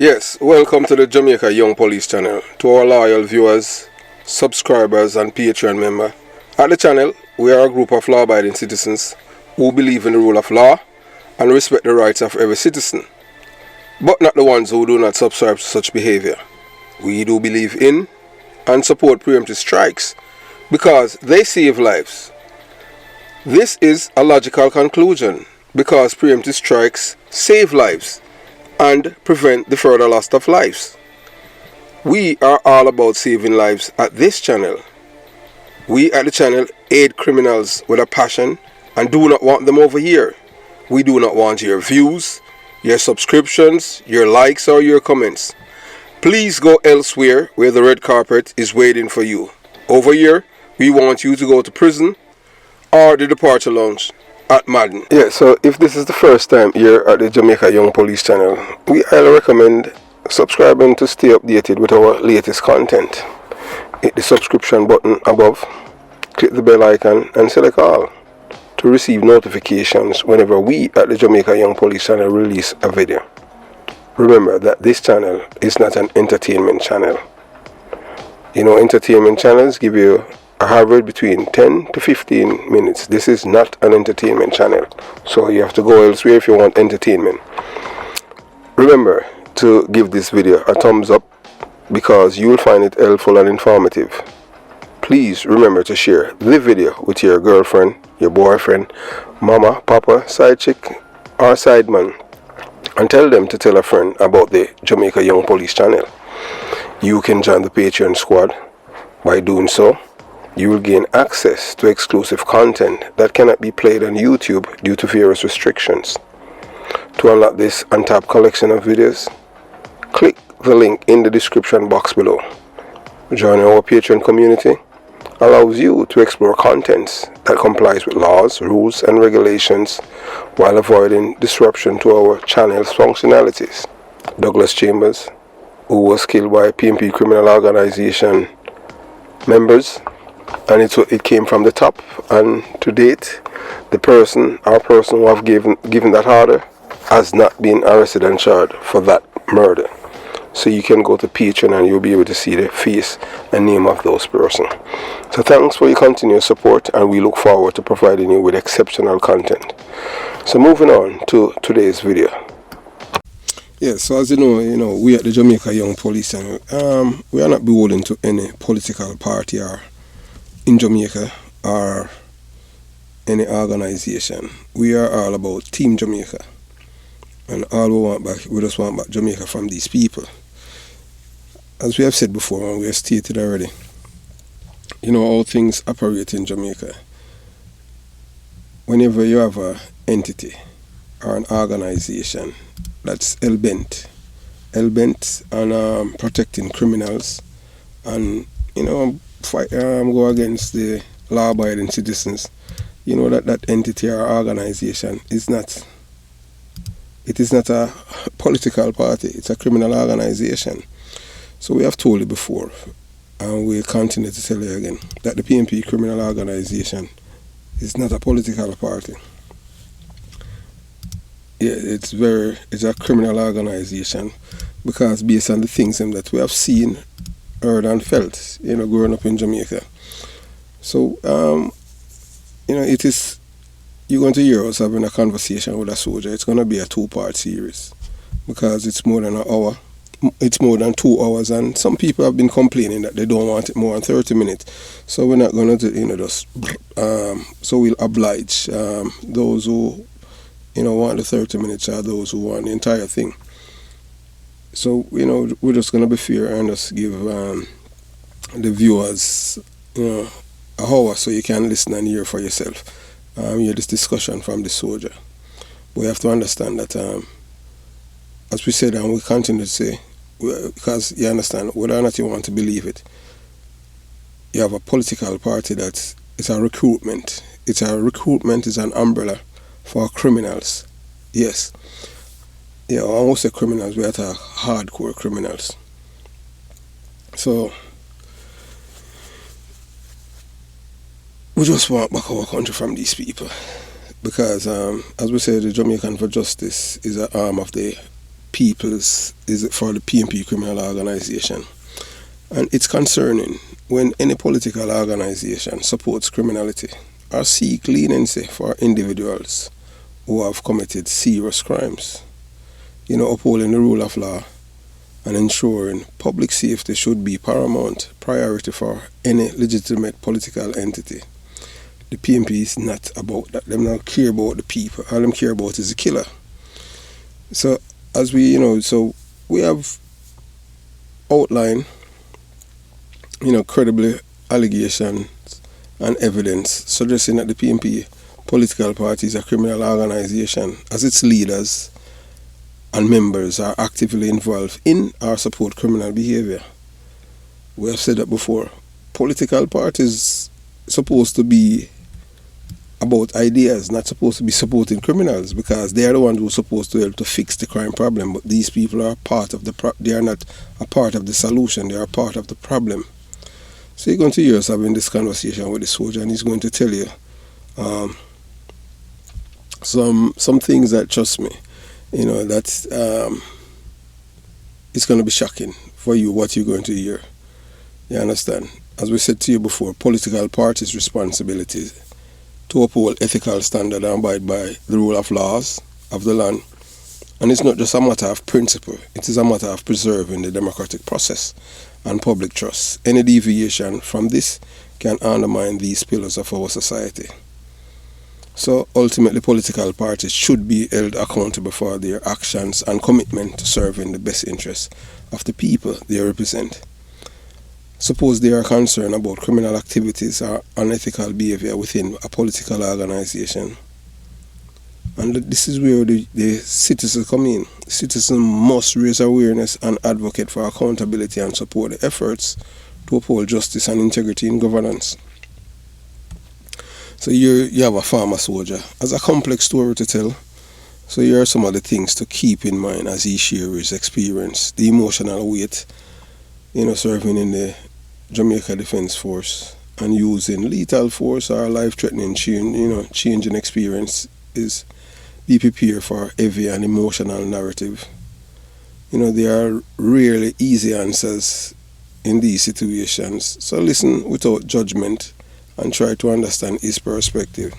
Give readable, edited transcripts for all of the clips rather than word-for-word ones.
Yes, welcome to the Jamaica Young Police channel. To our loyal viewers, subscribers and Patreon members. At the channel, we are a group of law-abiding citizens who believe in the rule of law and respect the rights of every citizen, but not the ones who do not subscribe to such behavior. We do believe in and support preemptive strikes because they save lives. This is a logical conclusion because preemptive strikes save lives and prevent the further loss of lives. We are all about saving lives at this channel. We at the channel aid criminals with a passion and do not want them over here. We do not want your views, your subscriptions, your likes or your comments. Please go elsewhere where the red carpet is waiting for you. Over here, we want you to go to prison or the departure lounge at Madden. Yeah, so if this is the first time here at the Jamaica Young Police channel, we highly recommend subscribing to stay updated with our latest content. Hit the subscription button above, click the bell icon and select all to receive notifications whenever we at the Jamaica Young Police channel release a video. Remember that this channel is not an entertainment channel. You know, entertainment channels give you a average between 10 to 15 minutes. This is not an entertainment channel, so you have to go elsewhere if you want entertainment. Remember to give this video a thumbs up because you will find it helpful and informative. Please remember to share the video with your girlfriend, your boyfriend, mama, papa, side chick or side man, and tell them to tell a friend about the Jamaica Young Police channel. You can join the Patreon squad. By doing so, you will gain access to exclusive content that cannot be played on YouTube due to various restrictions. To unlock this untapped collection of videos, click the link in the description box below. Joining our Patreon community allows you to explore contents that complies with laws, rules and regulations while avoiding disruption to our channel's functionalities. Douglas Chambers, who was killed by PMP criminal organization members, and it came from the top, and to date the person who have given that order has not been arrested and charged for that murder. So you can go to Patreon and you'll be able to see the face and name of those persons. So thanks for your continued support, and we look forward to providing you with exceptional content. So moving on to today's video. Yes, so as you know, we at the Jamaica Young Police channel, we are not beholden to any political party or in Jamaica or any organization. We are all about Team Jamaica, and all we just want back Jamaica from these people. As we have said before and we have stated already, how things operate in Jamaica. Whenever you have an entity or an organization that's hell-bent on protecting criminals and go against the law-abiding citizens, that entity or organization is not a political party. It's a criminal organization. So we have told you before, and we continue to tell you again, that the PMP criminal organization is not a political party. Yeah, it's a criminal organization because based on the things that we have seen, heard and felt, growing up in Jamaica. So, it is, you're going to hear us having a conversation with a soldier. It's going to be a 2-part series because it's more than an hour. It's more than 2 hours, and some people have been complaining that they don't want it more than 30 minutes. So we're not going to, so we'll oblige those who, want the 30 minutes or those who want the entire thing. So, we're just going to be fair and just give the viewers, an hour so you can listen and hear for yourself. Hear this discussion from the soldier. We have to understand that, as we said and we continue to say, because you understand, whether or not you want to believe it, you have a political party that is a recruitment. It's an umbrella for criminals. Yes. Yeah, when we say criminals, we are hardcore criminals. So, we just want back our country from these people. Because, as we say, the Jamaican for Justice is an arm of the people's is for the PNP criminal organization. And it's concerning when any political organization supports criminality or seek leniency for individuals who have committed serious crimes. Upholding the rule of law and ensuring public safety should be paramount priority for any legitimate political entity. The PNP is not about that. Them not care about the people. All them care about is the killer. So as we have outlined credibly allegations and evidence suggesting that the PNP political party is a criminal organization, as its leaders and members are actively involved in or support criminal behavior. We have said that before. Political parties supposed to be about ideas, not supposed to be supporting criminals, because they are the ones who are supposed to help to fix the crime problem. But these people are part of they are not a part of the solution, they are part of the problem. So you're going to hear us having this conversation with the soldier, and he's going to tell you some things that, trust me, that it's going to be shocking for you what you're going to hear. You understand? As we said to you before, political parties' responsibility to uphold ethical standard and abide by the rule of laws of the land. And it's not just a matter of principle, it is a matter of preserving the democratic process and public trust. Any deviation from this can undermine these pillars of our society. So ultimately, political parties should be held accountable for their actions and commitment to serving the best interests of the people they represent. Suppose they are concerned about criminal activities or unethical behavior within a political organization. And this is where the citizens come in. Citizens must raise awareness and advocate for accountability and support the efforts to uphold justice and integrity in governance. So you have a farmer soldier. As a complex story to tell, so here are some of the things to keep in mind as he shares his experience. The emotional weight, serving in the Jamaica Defence Force and using lethal force or life-threatening change in experience is be prepared for heavy and emotional narrative. There are rarely easy answers in these situations. So listen without judgment and try to understand his perspective.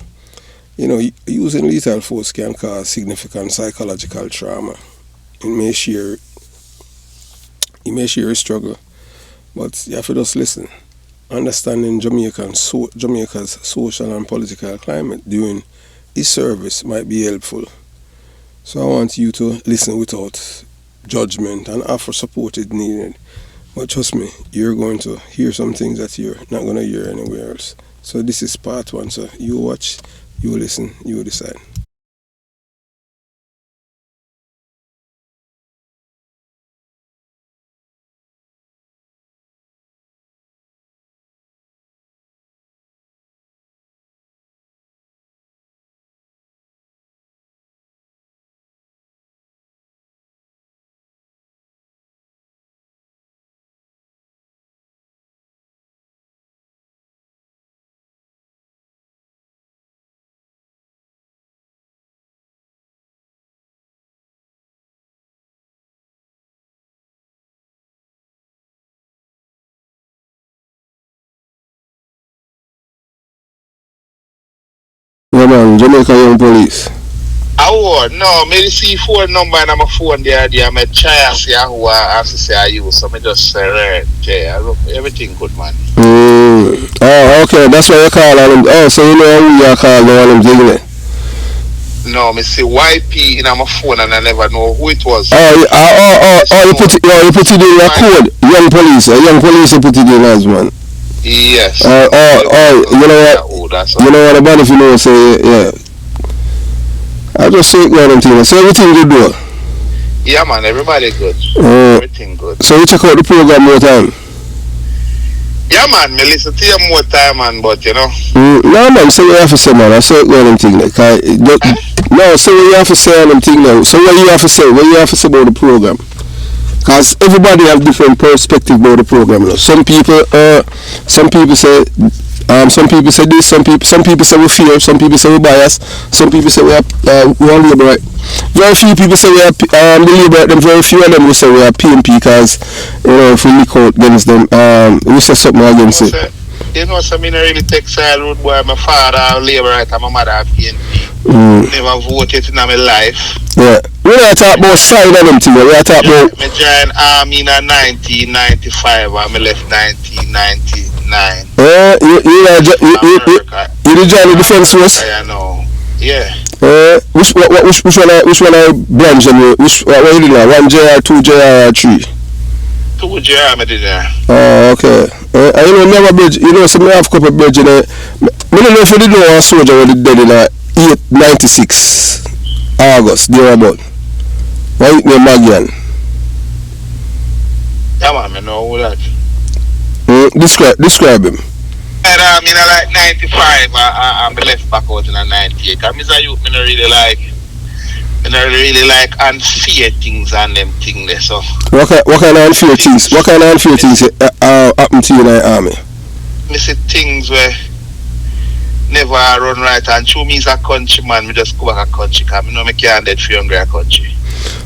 Using lethal force can cause significant psychological trauma. You may share a struggle, but you have to just listen. Understanding Jamaica's social and political climate during his service might be helpful. So I want you to listen without judgment and offer support if needed. But trust me, you're going to hear some things that you're not going to hear anywhere else. So this is part one. So you watch, you listen, you decide. Yeah man, Jamaica Young Police. No, me see phone number and I'm a phone there. I'm a try see who I have to say I use. So me just say everything good, man. Oh, okay, that's why you call on them. Oh, so you know who you call on them, Ziggler? No, me see YP in my phone and I never know who it was. You put it in your code. Young Police you put it in as man. Yes. You know what? You know what about if you know say yeah. I just say it on thing. So everything good though? Yeah man, everybody good. Everything good. So you check out the program more time? Yeah man, me listen to you more time man, but No man, so what you have to say man, I say it on them thing like no, so what you have to say on them thing now. So what you have to say about the program? Because everybody have different perspective about the program. Some people say Some people say this, some people say we fear, some people say we bias, some people say we are labor. Very few people say we are the labor. Them very few of them will say we are PNP because if we look out against them, we say something against it. You know, so I really take side road boy. My father labor right and my mother PNP. Never voted in my life. Yeah, we are talking about side of them things. We are talking about. I joined army in 1995 and I left 1999. You did join the defense force? I know. Yeah. Which one I branch and which what you did now? 1 JR, 2 JR, or 3? 2 JR I did there. Oh, okay. I never bridge. So I have a couple of bridge in I don't know if you did know a soldier was dead in 96 August, there about. Why you name Magian? Yeah man, I know that. Describe him. I mean, I like 95 and I left back out in 98. Because I don't really like unfair things and them things there, so. What kind of unfair things? What kind of unfair things happen to you in the army? I see things where never run right and show me as a countryman, I just go back a country because I know I can't dead for younger country.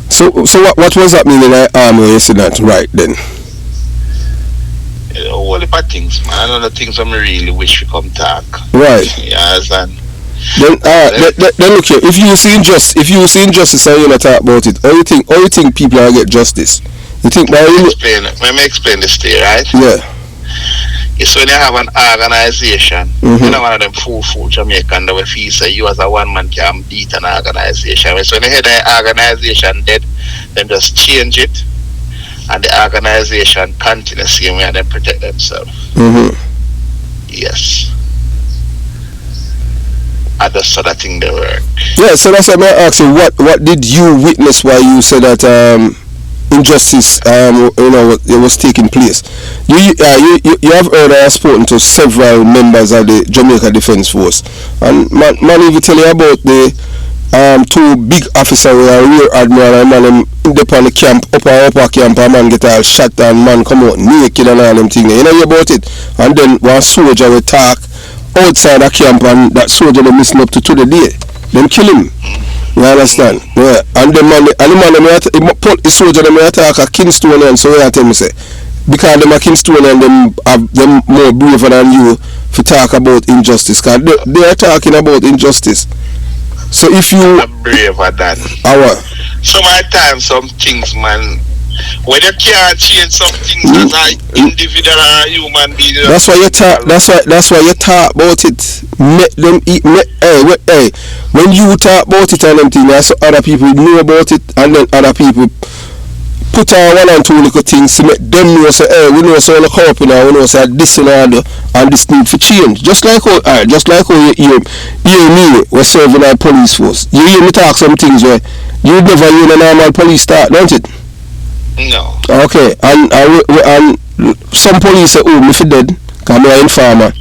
So what was happening in the army when you said that right then? A whole heap of things, man. Another things I really wish we come talk. Right. Yes, and then look here. If you see injustice and you not talk about it, how you think people are get justice? You think let me explain this to you, right? Yeah. It's when you have an organization, you know, one of them fool Jamaican that we feel say you as a one man can beat an organization. So when you hear the organization dead, then just change it. And the organization continue the same way and then protect themselves. Yes. I just saw that thing they work. Yeah, so that's why I asked you, what did you witness while you said that injustice it was taking place? You have heard I have spoken to several members of the Jamaica Defence Force, and man even tell you about the 2 big officers who are rear admiral and man up on the camp, upper camp, and man get all shot and man come out naked and all them things. You know about it? And then one soldier will talk outside the camp and that soldier will listen up to the day. Then kill him. You understand? Yeah. And the soldier them attack a Kingstonian, so you tell me say because them are Kingstonian them more braver than you to talk about injustice. Because they are talking about injustice. So if you are braver than some of the time some things, man, when you can't change some things as an individual or a human being. That's why you talk about it. Make them eat. Hey, when you talk about it and them things, so other people know about it, and then other people put on 1 and 2 little things to make them know say, hey, we know so on the corp now, we know say this and this need for change. Just like how you hear me we're serving our police force. You hear me talk some things where you never hear the normal police talk, don't it? No. Okay, and some police say, oh, me for dead, because I'm an informer.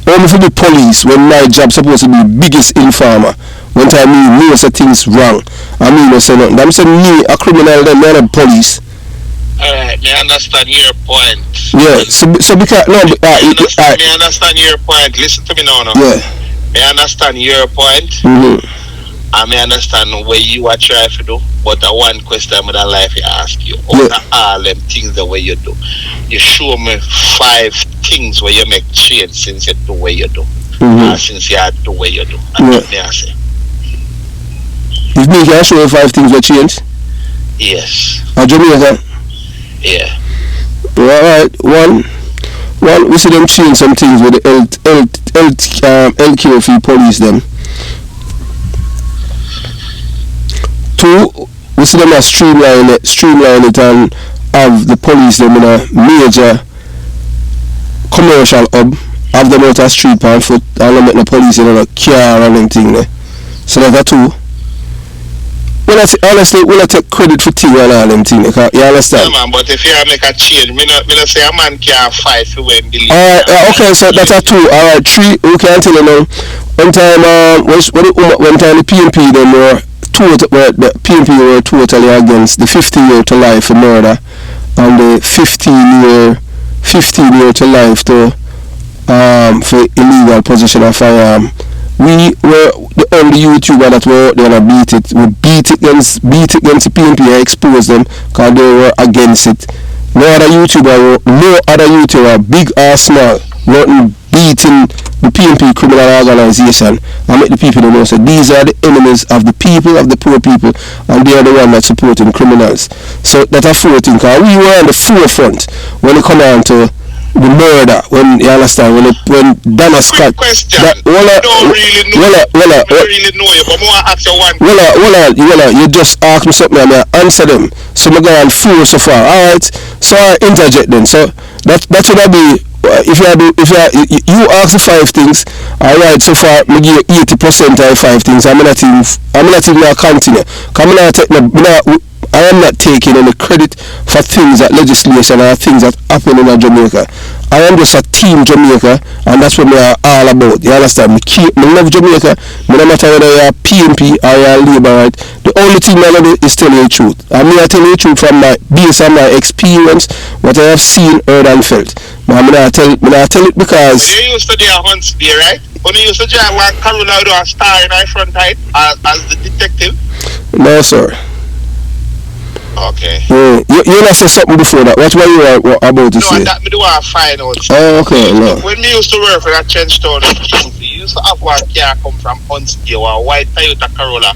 Oh, me for the police when my job supposed to be the biggest informer. When time me say things wrong, I mean I say nothing. I'm saying me a criminal, then me a police. Alright, me understand your point. Yeah, so because me understand your point. Listen to me now. Yeah. Me understand your point. I may understand what you are trying to do, but the one question in my life I ask you, out of all them things the way you do, you show me 5 things where you make change since you do what you do. Since you do what you do. And me I say. You mean you show 5 things that change? Yes. Jamaica? Yeah. Alright, one we see them change some things with the LQF police them. 2, we see them as streamline it and have the police them in a major commercial hub, have them out of street on foot and make the police in a car and anything there. So that's 2. Honestly, we'll take credit for things and all them things. You understand? Yeah, man, but if you make a change, me not say a man can't fight for when the league. Alright, okay, so that's a 2. Alright, 3, we can't tell you now. One time, the PNP them were the PNP were totally against the 15-year to life for murder and the 15-year to life to for illegal possession of firearm. We were the only YouTuber that were out there and beat it. We beat it against the PNP and expose them because they were against it. No other YouTuber, big or small, nothing beating the PNP criminal organization and make the people know. So these are the enemies of the people, of the poor people, and they are the ones that supporting criminals. So that's a fourth thing, because we were on the forefront when it come on to the murder, when you understand, when Dana Scott question. Don't really know you, but more ask you one. You just ask me something and I answer them. So I'm going full so far. Alright. So I interject then. So that should be if you ask the 5 things, alright, so far I give you 80% of the 5 things. I'm not even continue. I am not taking any credit for things that legislation or things that happen in Jamaica. I am just a team Jamaica, and that's what we are all about. You understand? I love Jamaica. No matter whether you are PNP or you are Labour, right? The only thing I do is tell you the truth. I mean, I tell you the truth from based on my experience, what I have seen, heard, and felt. But I'm not tell it because. You used to do a Hunts Bay, right? When you used to drive one Carolina do a star in my front height as the detective. No, sir. Okay. You not say something before that. What were you about to say? No, that me do want to find out. Oh, okay. No. When me used to work for that Trench Town, we used to have one car come from Huntsville, a white Toyota Corolla,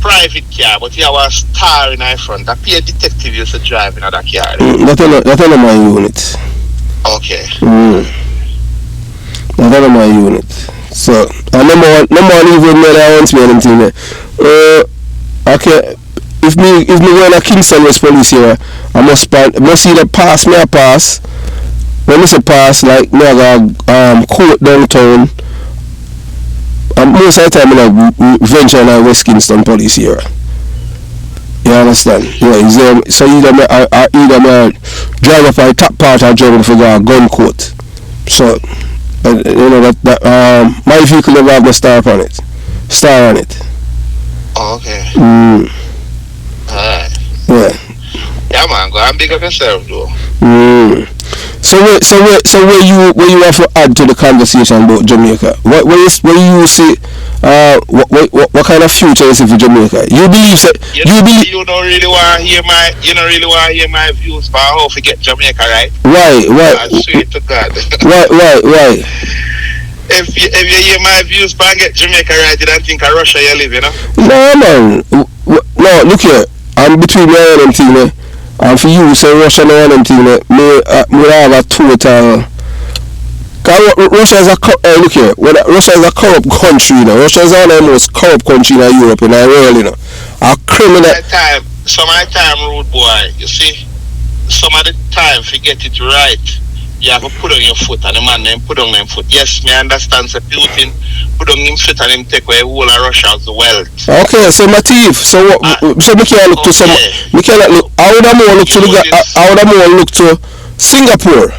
private car, but he had a star in the front. A peer detective used to drive in that car. That's on my unit. Okay. That's on my unit. So, no more even when I want to be anything there. Okay. If me going to Kingston West Police here, I must either pass me a pass. When I say pass, like me I go court downtown. And most of the time I venture in West Kingston Police here. You understand? Yeah, so either me drive up my top part or drive up for a gun court. So you know that my vehicle never have no star on it. Oh, okay. Alright. Yeah. Yeah, man, go and big up yourself, though. So where you have to add to the conversation about Jamaica? What you see? What kind of future is it for Jamaica? You believe that? You don't really want to hear my views for how to get Jamaica right. Why? I swear to God. Why? If you hear my views for get Jamaica right, you don't think of Russia you live, you know? No, man. No, look here. I'm between me and them thing, and for you say Russia and them thing, me have a total. Russia is look here. Russia is a corrupt country, you know. Russia is one of the most corrupt country in Europe, in the world, you know. A criminal. Some of the time, rude boy. You see, some of the time, forget it right. You have to put on your foot, and the man then put on them foot. Yes, me understand. So Putin put on him foot and him take away all of Russia's wealth. Okay, so my thief. So what? So we can't look to some. We cannot look. I would have more look to Singapore.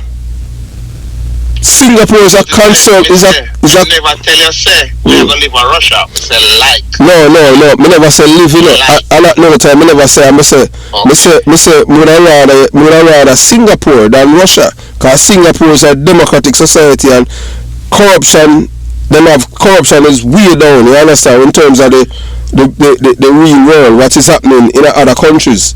Singapore is a concept. Never tell you say we ever live in Russia. We say like. No. Me never say live. You know. I not know the time. Me never say. Me say. Me rather Singapore than Russia. Cause Singapore is a democratic society and corruption. Corruption is way down. You understand in terms of the real world. What is happening in other countries.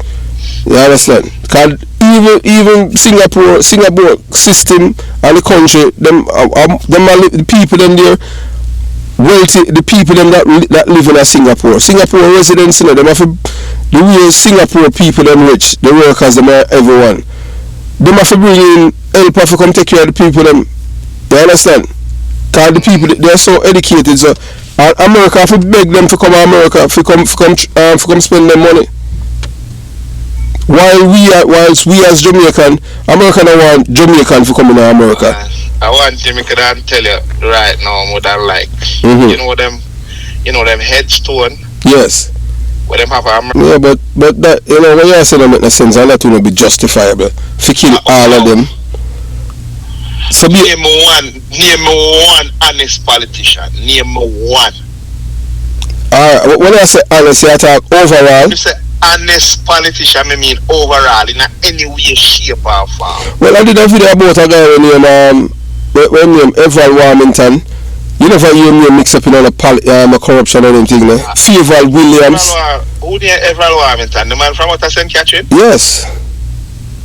You understand? Cause even Singapore system and the country, the people them there wealthy, the people them that live in Singapore residents, you know, them have the real Singapore people them rich, the workers them are everyone. Them have to bring in help to come take care of the people them. You understand? Cause the people they are so educated, so America have to beg them to come to America to come spend their money. Whilst we as Jamaican, America don't want Jamaican to come in America. I want Jamaica to tell you right now more than like. You know them headstone. Yes. Where them have a yeah, but that you know when you say that make no sense, and that will be justifiable. For kill all of them. So name one honest politician. Name one. Alright, when I say honest, you talk overall. You say honest politician, I mean overall, in any way, shape or form. Well, I did a video about a guy named when name Everal Warmington. You never hear me mix up in all the corruption and anything, no? Favor Williams. Who the Everal Warmington? The man from what I sent Catherine? Yes.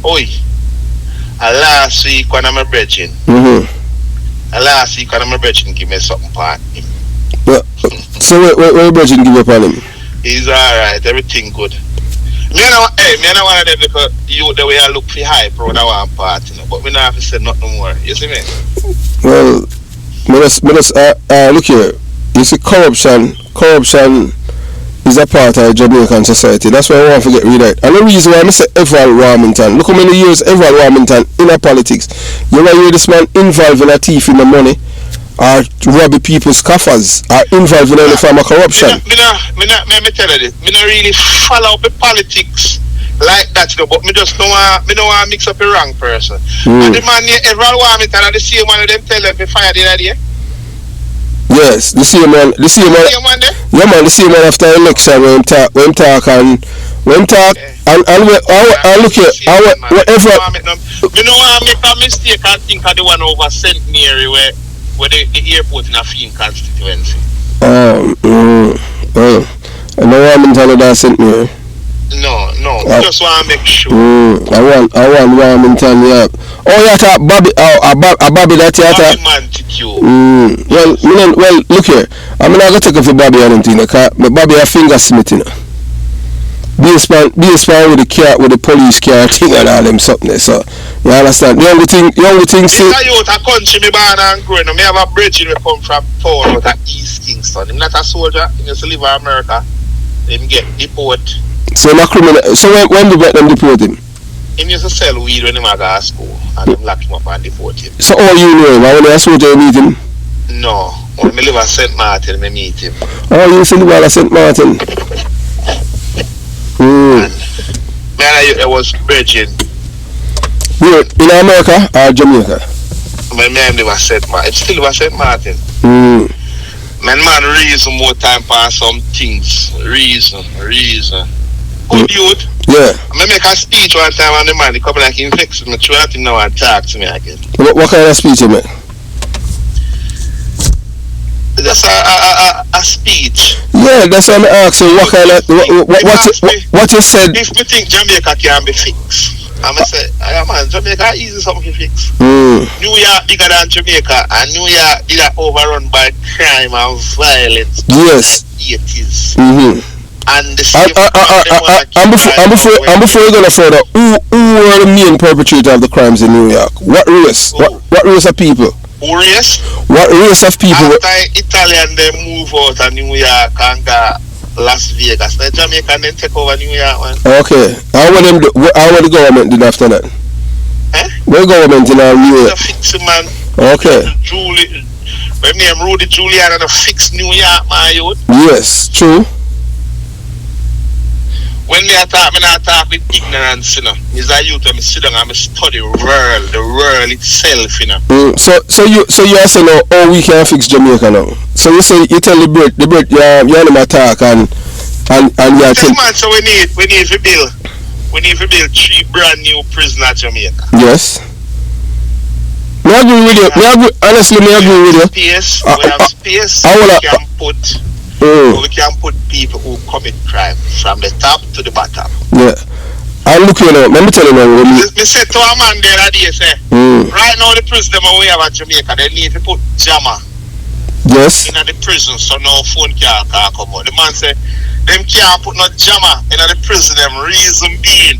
Oi. Last week when I'm a bridging. Last week when I'm a bridging, give me something part him. So where bridging give up on him? He's alright, everything good. Me no one of them because you the way I look for hype around that one part, you know, but me not have to say nothing more. You see me? Well, look here. You see, corruption is a part of Jamaican society. That's why I want to get rid of it. And the reason why I say Everal Warmington, look how many years Everal Warmington in a politics. You know, hear this man involved in a thief in the money, or robbing people's coffers, or involved in any form of corruption. Me tell you this. Me not really follow the politics like that, you know, but me just don't want to mix up the wrong person. And the man here, Everal Warmington, and the same one of them tell them to fire the idea. Yes, the same man. Yeah, man, the same man after election when talk and look here. Whatever. You know, I make a mistake. I think I the one over St. Mary where the airport in a Fiend constituency. And no one mentality that St. Mary. No, just want to make sure. I want Warmington, yeah. Oh, yeah, Bobby, Bobby that theater. Well, look here. I'm not going to take off for Bobby or anything, because Bobby a fingersmith, you know. Be a span with the police car thing and all them something, so you understand. The only thing say it's a youth a country me born and growing up. Me have a bridge me come from Tower out of East Kingston. Him not a soldier, he used to live in America. Him get deported. So my criminal. So when did them deport him? He used to sell weed when he was at school, and them lock him up and deport him. So all you know him? When you soldier you meet him? No, when me live at St. Martin, me meet him. Oh, you used to live at St. Martin. And I was virgin. Where in America or Jamaica? My man live at St. Martin. Still live at St. Martin. Man, reason more time for some things. Reason. Good youth. Yeah. I make a speech one time and the man he come like he vexed me. Try to now and talk to me again. What kind of speech you make? Just a speech. Yeah, that's what I'm asking. What kind of what you said? If we think Jamaica can be fixed, I'm gonna say, man, Jamaica easy something to fix. New York bigger than Jamaica, and New York is overrun by crime and violence. Yes. It is. And the and before you go further, who are the main perpetrator of the crimes in New York? What race? What race of people? Who race? What race of people? After Italian they move out of New York and go Las Vegas. The Jamaican then take over New York, man. Okay. How will the government did after that? What government in New York? Fix man. Okay. When name Rudy Giuliani to fix New York, my youth. Yes, true. When me attack, me not talk with ignorance, you know. It's a youth when me sit down and me study the world itself, you know. So you are saying now, oh, we can fix Jamaica now. So you say you tell the bird, you are attack and you are telling. Man, so we need to build 3 brand new prisons at Jamaica. Yes. Me agree with you. Honestly, me agree with you. Space. We have space. We can put people who commit crime from the top to the bottom. Yeah. And look, let me tell you now. Me said to a man there that day, say, right now the prison we have at Jamaica, they need to put jammer. Yes. In the prison, so no phone can't come out. The man said, them can't put no jammer in the prison, them reason being.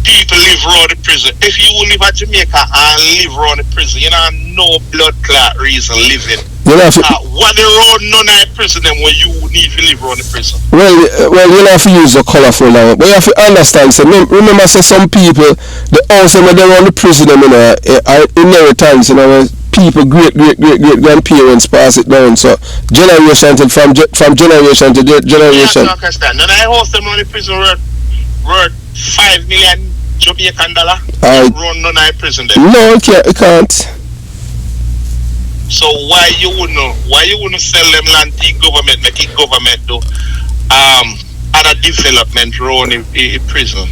People live around the prison. If you live at Jamaica and live around the prison, you know no blood clot reason living. What the road none of the prison them where you need to live around the prison. Well, you have to use a colourful now, but you have to understand. So remember, say some people, the house when they're around the prison, you know, inheritance, you know, people great grandparents pass it down. So generation from generation to generation. I understand. None of the house them around the prison worth $5 million Jamaican dollar. Run none of the prison there. No, it can't. So why you wouldn't sell them land to government, make it government do other development around in prison?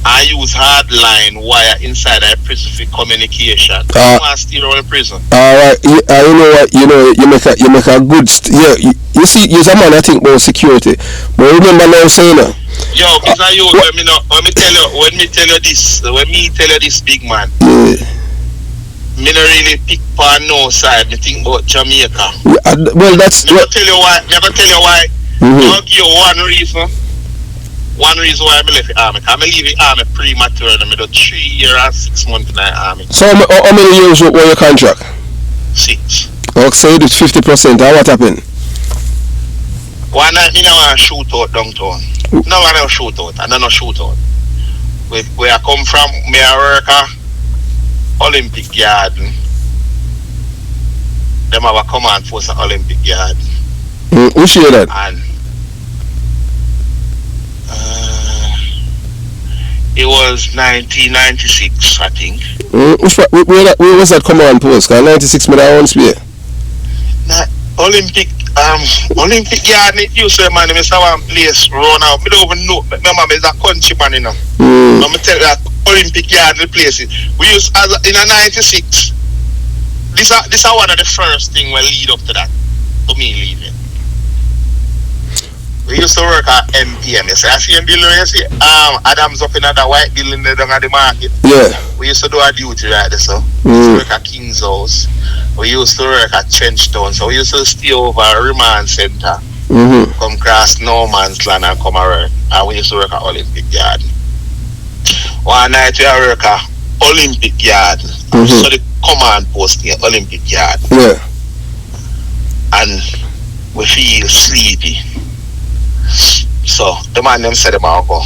I use hardline wire inside a prison for communication. I want to steal out of prison. Alright, you know what? You make a good. You see, you're a man I think about security, but remember now saying that. Yo, because you when me tell you this, big man. Yeah. Me not really pick on no side. Me think about Jamaica. Well, that's. Never tell you why. Mm-hmm. I'll give you one reason. One reason why I left the army. I leave the army premature. I do 3 years and 6 months in the army. So how many years were your contract? 6. Okay, so you did 50%. How what happened? One night, I want to shoot out downtown. No, I don't shoot out. I don't know shoot out. Where I come from, me I work at Olympic Garden. Them have a command force at Olympic Garden. Which year that? And it was 1996, I think. Where was that command post? 96 minutes I once be. Olympic Garden, it used to man, Mr. One place run out. I don't even know. Remember, it's a country man, you know. I'm tell you that Olympic Garden place. We used in a 96. This is one of the first thing we lead up to that. To me leaving. We used to work at MPM. You see, I see a building, you see, Adams up in that white building there down at the market. Yeah. We used to do a duty right there, so. We used to work at King's House. We used to work at Trenchtown, so we used to stay over at Remand Center. Come cross No Man's Land and come around. And we used to work at Olympic Garden. One night we work at Olympic Garden. So the command post near Olympic Garden. Yeah. And we feel sleepy. So the man them said them go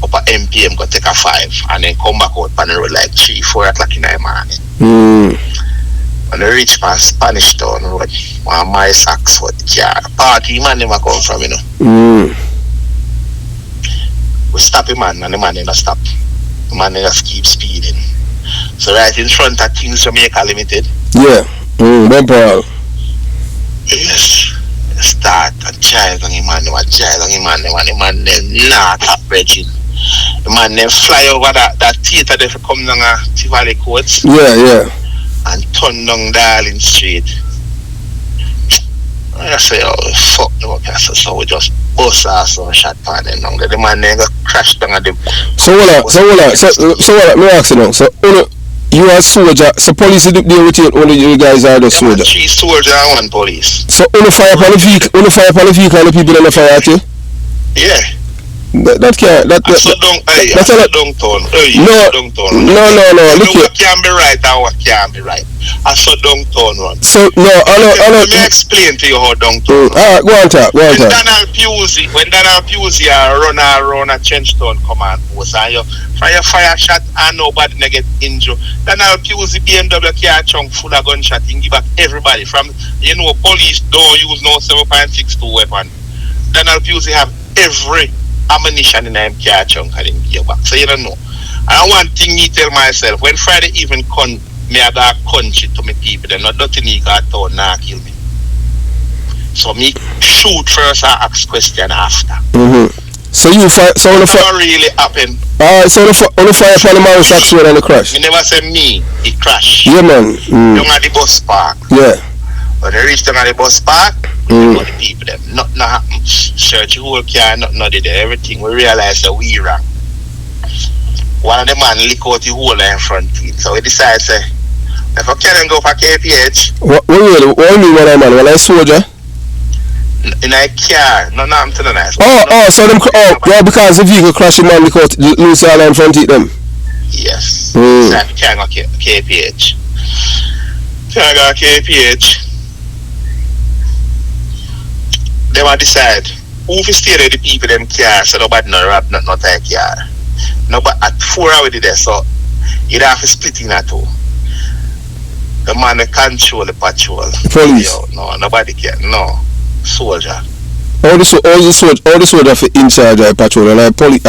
up at MPM go take a 5 and then come back out on the road like 3-4 o'clock in the morning. When they reach past Spanish Town Road, one my socks for the car. Party man never come from, you know. We stop him man and the man never stop. The man just keep speeding. So right in front of Kings Jamaica Limited. Yeah. Bumper. Yes. Start and child on him and the man then not up bridging. The man then fly over that theater there for come down a Tivoli Courts. Yeah. And turn down Darling Street. I say, oh fuck the work, so we just bust us and shot pan and down there. The man then got crashed down at the. So what? Me ask you now. So you are soldier. So police is there with you. Only you guys are the soldier. 3 soldiers and 1 police. So only fire upon the vehicle. And the people on the fire at you. Yeah. That can't. That's a downtown. No. Look here. What can be right and what can't be right. I saw downtown one. So no, I know. Let me explain to you how downtown. Alright, go on talk. When Donald Pusey run around a Trenchtown command post and you fire shot and nobody get injured. Donald Pusey BMW car trunk full of gunshot and give back everybody from police don't use no 7.62 weapon. Donald Pusey have every ammunition in him car trunk and him give back. So you don't know. And one thing me tell myself, when Friday even come, me I got country to me people, they're not nothing he got told nah kill me. So me shoot first and ask question after. So you fire, so on the fire really happen. Alright, so on the fire upon the man socks when and the crash. Me never say me, it crash. Yeah man. Down at the bus park. Yeah. When they reach down at the bus park, the people them nothing happen. Search the whole car, nothing there, everything. We realize that we wrong. One of the man lick out the whole in front teeth. So we decide say, if I can't go for KPH. What do you mean when I man? When I soldier? In a car, no, I'm telling you. So them, because the vehicle crashing man lick out loose all in front teeth them? Yes. So I can't go KPH. Can't go KPH. They will decide who fi stay there the people them car so nobody no rob not take car. No, but at 4 hours there, so you have to split in at 2. The man that control the patrol. Police. No, nobody can. No, soldier. All the soldier for in charge of patrol and I police.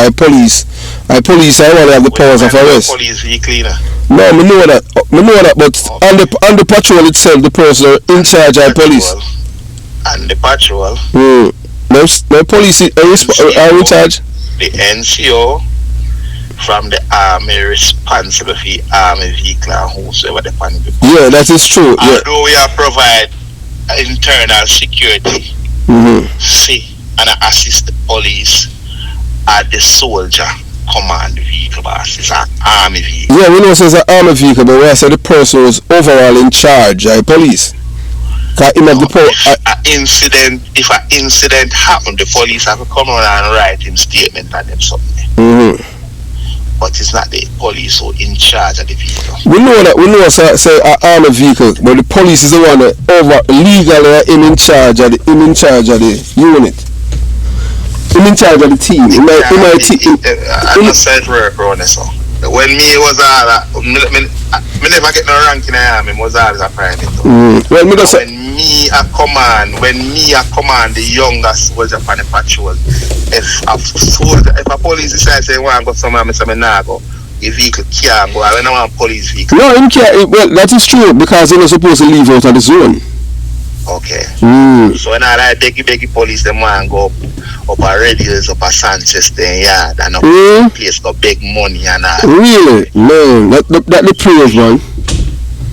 I want to have the powers of arrest. Police be cleaner. No, I know that, but on the patrol itself, the person in charge of police. And the patrol. No police are in charge. The NCO, from the army responsible for the army vehicle and whosoever the pan the Yeah, that is true. Yeah. Although we are provide internal security, see, and assist the police at the soldier command vehicle, boss. It's an army vehicle. Yeah, we know it's an army vehicle, but we say the person was overall in charge, police. Cause him have the power. If an incident happened, the police have to come on and write him statement and them something. But it's not the police who in charge of the vehicle. We know that. We know say an army vehicle, but the police is the one that over legally in charge of the in charge of the unit. In charge of the team. I don't say it work around this. When me was all me never get no rank in the army, was always a private. Well, me just when me a command, the youngest soldier on the patrol, if a police decides say want to go somewhere, I say me nah go. The vehicle can't go. I don't want police vehicle. No, him can't. Well, that is true because you're not supposed to leave out of the zone. Okay. So when I beggy police, them want to go up a radius, up a Sanchez, then and up a place go beg money and all. Really? Man, that the praise, man.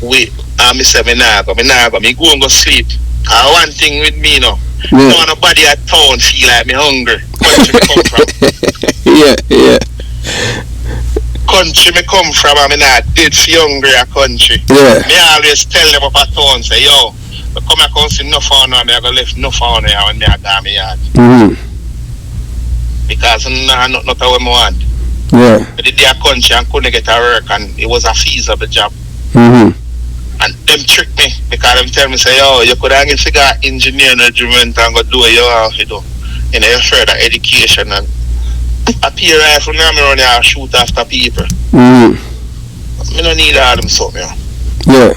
Wait, me say me nah go, me go and go sleep. One thing with me, no. Yeah. Nobody at town feel like me hungry. Country me come from. Yeah. Country me come from, I'm not dead for hungry a country. Yeah. Me always tell them up at town, say, yo, I come here and see no phone and I go left no phone here when me a go me yard. Because not what I want. Yeah. But the day a country and couldn't get a work and it was a feasible job. And them trick me because them tell me say, yo, you could have figure engineering regiment and go do what you want to do in your further education and appear rifle now me run here and shoot after people. Me don't need all them something. Yeah.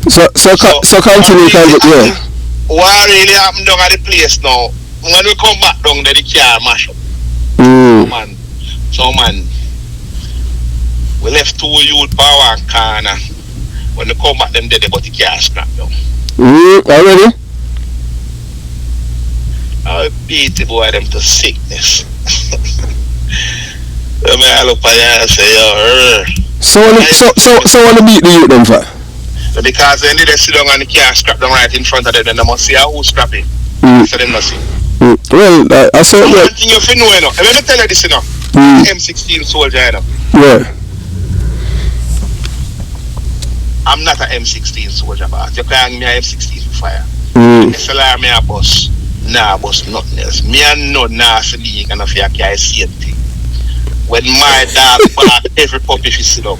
So continue, yeah. What really happened down at the place now? When we come back down there, the car mash up. So man, we left 2 youth power and corner. When they come back, them dead, but the car scrap down. Already? I beat the boy them to sickness. So me I look at you and say, yo, So want to beat the youth them for? Because when they sit down and the car scrap them right in front of them, then they must see who's scrapping. So they must see. Well, I said one thing you have know, let me tell you this, M16 soldier, Yeah. I'm not an M16 soldier, but you can't me a M16 for fire. It's a lie, me a boss. Nah, boss, nothing else. Me and no nasty league and if you can't see anything. When my dog bark, every puppy should sit up.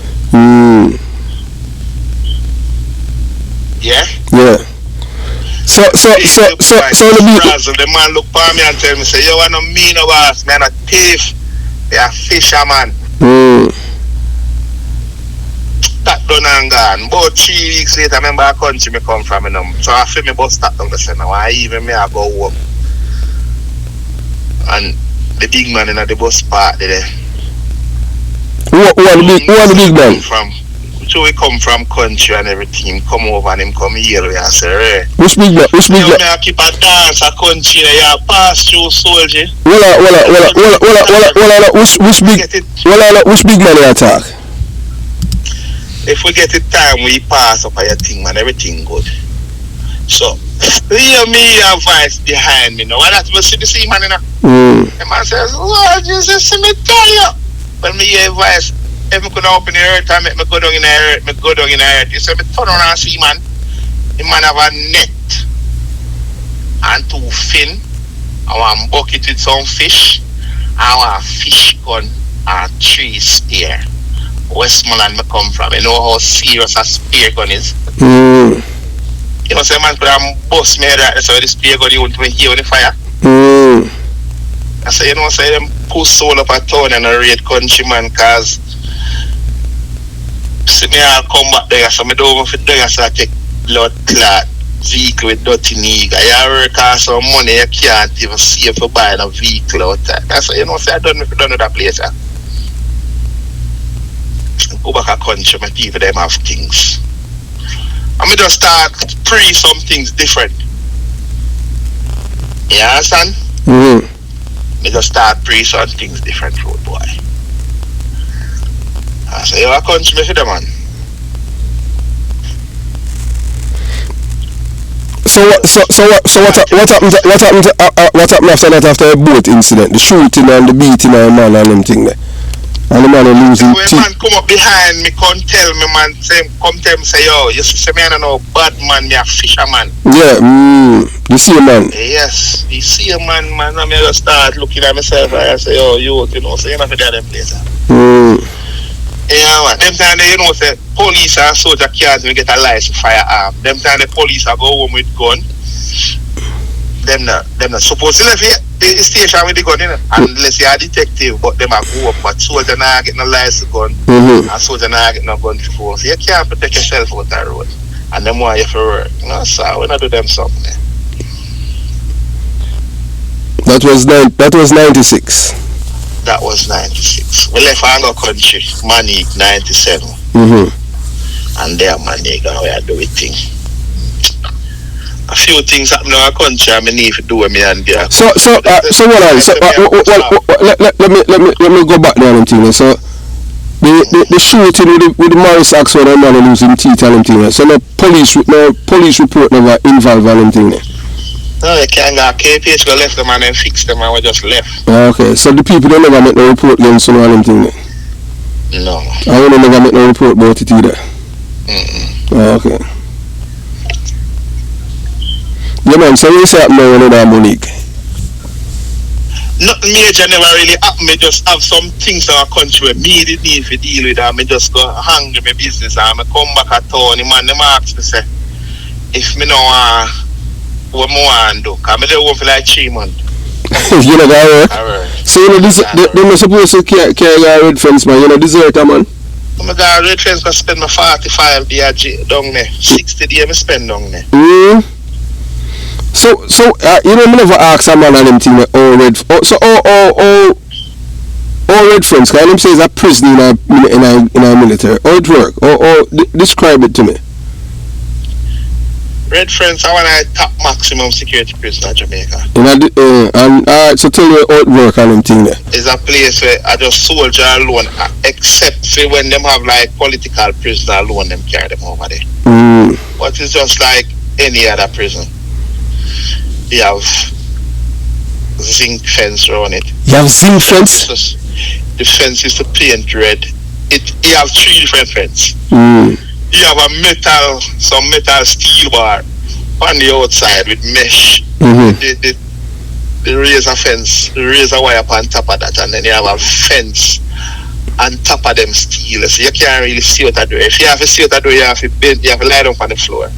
Yeah? Yeah. So the man look for me and tell me, say, yo, I don't mean no boss, man, a thief. They are fisherman. That done and gone. About 3 weeks later, I remember a country me come from, so I feel me bus stop down the center. Why even me I go home. And the big man in the bus park there. Who are the big man? So we come from country and everything, come over and him come here and say, hey. Which big man? I keep a dance a country and you pass through soldier. Which big man you attack? If we get it time, we pass up your thing, man, everything good. So, hear me advice behind me. Now, what that's what the same man, The man says, Lord Jesus, let me tell you. When me hear advice, if me could open the earth and make me go down in the earth, He said, me turn around and see, man. The man have a net and 2 fin, and 1 bucket with some fish, and 1 fish gun and 3 spear. Westmoreland me come from. You know how serious a spear gun is. You know, say man could have bust me right, so the spear gun you want to hear the fire. I say, you know, say them push soul up a town and a raid country, man, cause see me all come back there, so me don't want to do it, so I take blood clot vehicle with dirty nigga. You work out some money, you can't even save for buying a vehicle out there. That's why, you know, say I don't know if you don't know that place, Go back a country, my people, them have things. And me just start pre some things different. You understand? Me just start pre some things different, road boy. I say, you a country me for the man. So what happened after that, after a boat incident, the shooting and the beating and the man and them thing there? And the man losing teeth. When man come up behind me, come tell me, man, come tell me, say, yo, you see me, I don't know, bad man, me a fisherman. Yeah, you see a man? Yes, you see a man, I just start looking at myself and I say, yo, you know, so you're not for that place. Yeah, man, them time they, you know, say, police and soldier can't even get a license firearm. Them time the police are go home with gun. Them not supposed to leave the station with the gun, you know, unless you're a detective, but them are go up, but soldier not get no license gun, and soldier not get no gun before. So you can't protect yourself out that road. And them want you for work. You know, so we not do them something. That was 96. That was 96. We left Ango country, Manik 97. And there Manik and we are doing things. A few things happen in our country and I need to do with me and there. So let me go back there and thing. So the shooting with the Morris Axel and man losing teeth and thing. So no police report never involved and thing. No, you can't go KPH, we left them and then fix them and we just left. Okay, so the people don't never make no report against some of them thing. No. I will never make no report about it either. Okay. Yeah man, so what's happening now with that Monique? Nothing major never really happened. Me just have some things in our country where me didn't need to deal with and me just go hang with my business and I come back at town. The man them ask me say, if me know what more I do, because I don't work for like 3 months. You know that work? So you know they were supposed to carry a red fence man, you know deserter man? I got a red fence because I spend my 45 days down there. 60 days I spend down there. So you know, I never ask a man and them thing all red friends, because them say it's a prison in a military. How it work? Or describe it to me. Red Friends, I want a top maximum security prison in Jamaica. So tell me how it work and them thing there. It's a place where I just soldier alone, except for when them have like political prisoner alone, them carry them over there. But it's just like any other prison. You have zinc fence around it. You have zinc fence? The fence is to paint red. You have 3 different fences. You have some metal steel bar on the outside with mesh. The razor fence, the razor wire on top of that, and then you have a fence on top of them steel. So you can't really see what I do. If you have to see what I do, you have to bend, you have to lie down on the floor.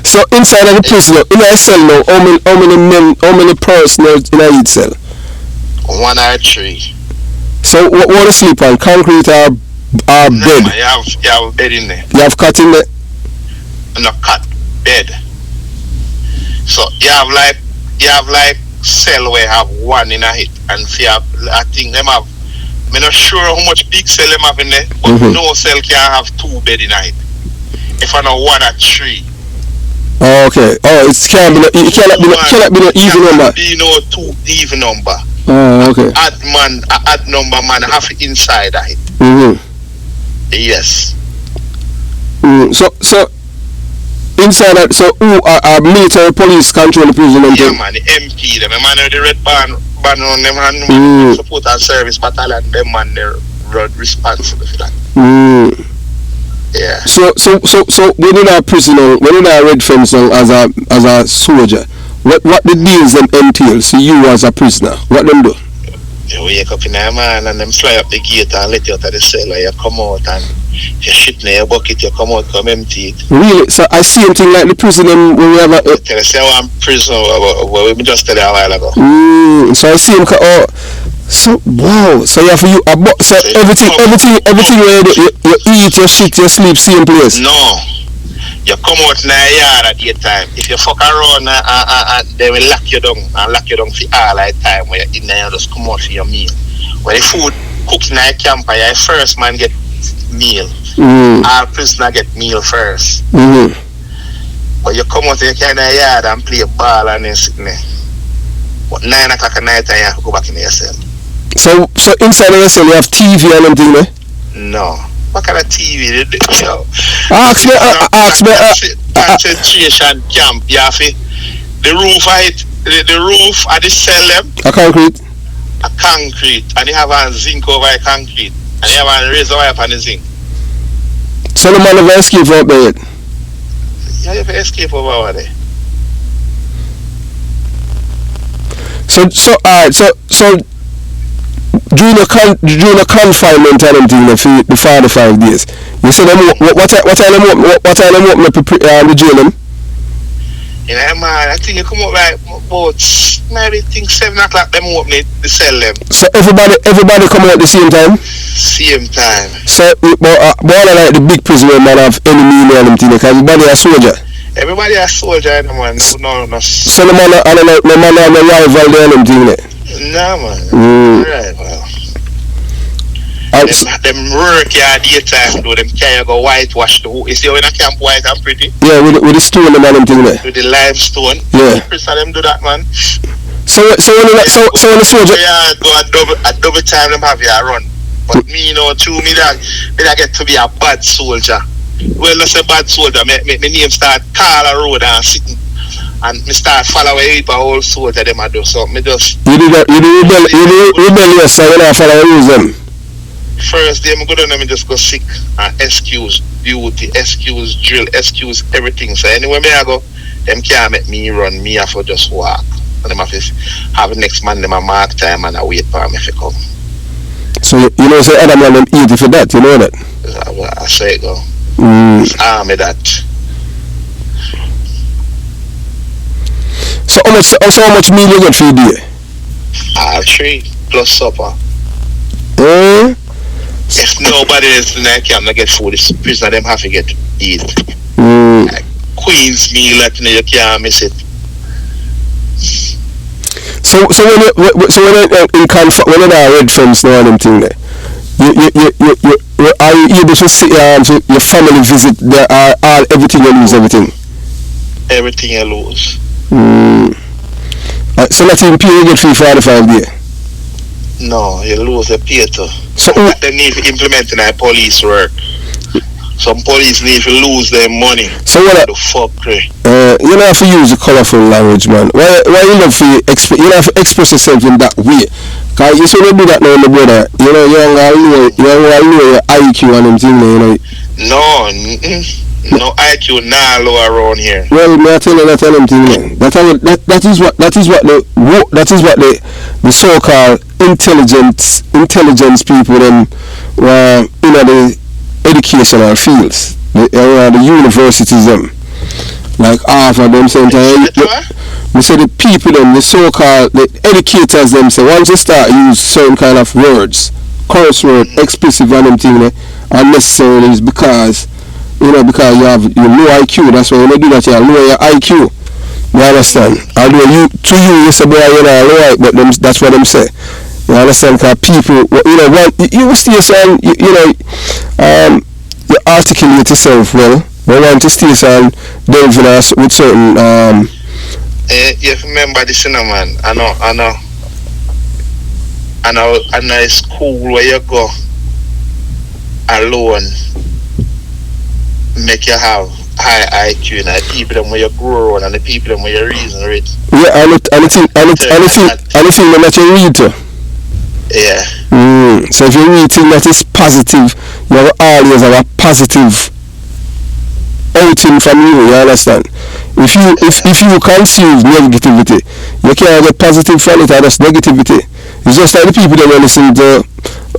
So inside of the prison, in a cell now, how many persons in a cell? 1 or 3. So what do you sleep on? Concrete or bed? No, you have a bed in there. You have cot in there? No, cot, bed. So you have like cell where you have 1 in a hit, and if you have, I think them have, I'm not sure how much big cell them have in there, but no cell can have 2 bed in a hit. If I know 1 or 3. Oh, okay. Oh, it cannot be no even number. Be no 2 even number. Oh, okay. Add number man have it inside of it. Yes. So inside that, so who are military police control the prison? Yeah, man, the MP, them man the red band on them and support and service battalion, them man they're responsible for that. Yeah. So when in a prison, when in a red fence as a soldier, what the deals them entail? So you as a prisoner, what them do? You wake up in the man and them fly up the gate and let you out of the cell and you come out and you shit in your bucket, you come out, come empty it. Really? So I see something like the prison when we have a... Tell you, say I'm prison, well, we just tell you a while ago. So I see him, so wow, so you have you so everything where you eat, you shit, you sleep, same place? No. You come out in the yard at the time. If you fuck around they will lock you down and lock you down for all that time where you're in there, you just come out for your meal. When the food cooked in the camp, your first man get meal. All prisoner get meal first. But you come out in the yard and play a ball and then sit there. But 9 o'clock at night and you have to go back in your cell. So inside of your cell you have TV and everything there? No. What kind of TV did they show? Ask me. Concentration camp. You have it. The roof height. The roof at the cell them. A concrete. A concrete, and you have a zinc over a concrete, and you have a razor wire upon the zinc. So the man never escape from there yet? Yeah, you have to escape over there. So during the confinement and everything for the 45 days, you say them what time them open up the jail them? Yeah, man, I think you come up like about maybe think 7 o'clock them open the cell them. So everybody come out at the same time? Same time. So but all like the big prison where man have any meal and everything, because everybody a soldier. Everybody a soldier, man. No. So the man have no rival there and everything there? No, man. Right, well. Them work here daytime though, them can't go whitewash the you see when I camp white and pretty? Yeah, with the stone and everything there. With the limestone. Yeah. So them do that, man. So when the soldier go a double time them have you run. But me, you know, me that get to be a bad soldier. Well, not a bad soldier. My name start call a road and sitting, and me start following a whole soldier them I do. So me just. You do rebellious, so you not follow use them. First day I go down and me just go sick and excuse duty, excuse drill, excuse everything. So anywhere me I go, them can't make me run. Me have to just walk, and them have to have the next man them a mark time and I wait for me to come. So you know, say other man them eat for that, you know that? I say it go. It's army that. So how much meal you get for a day? 3 plus supper. If nobody is in that camp, they get food. The prisoner them have to get eat. Like Queen's meal, like you can't miss it. So when you in comfort, when you are red friends now and them thing there, you are you able to see your family visit there all everything you lose everything? Everything you lose. So not even pay you get free 45 days? No, you lose a pay too. So they need to implement in our police work. Some police need to lose their money. So what the fuck, you don't have to use a colorful language, man. Why you have to express yourself in that way? Cause you should do that now, my brother. You know, you don't lower your IQ and everything, you know. No IQ now low around here. Well, may I tell you that everything, that is what the so-called intelligence people them in the educational fields, the universities them, like half of them saying we say the people them, the so-called the educators them say once you start use certain kind of words, curse word, explicit and them thing unnecessarily is because you have your low IQ. That's why when you do that, you lower your IQ. You understand? Although you say boy you know low, but that's what them say. You understand? Because people, you stay so you articulate yourself well. But want to stay so delving us with certain you remember this, man? I know school where you go alone make you have high IQ and the people them where you grow and the people them where you reason with. Yeah, and the thing that you read to. Yeah. So if you read thing that is positive, you have always have a positive outing from you understand? If you conceive negativity, you can't get positive from it, that's negativity. It's just like the people that listen to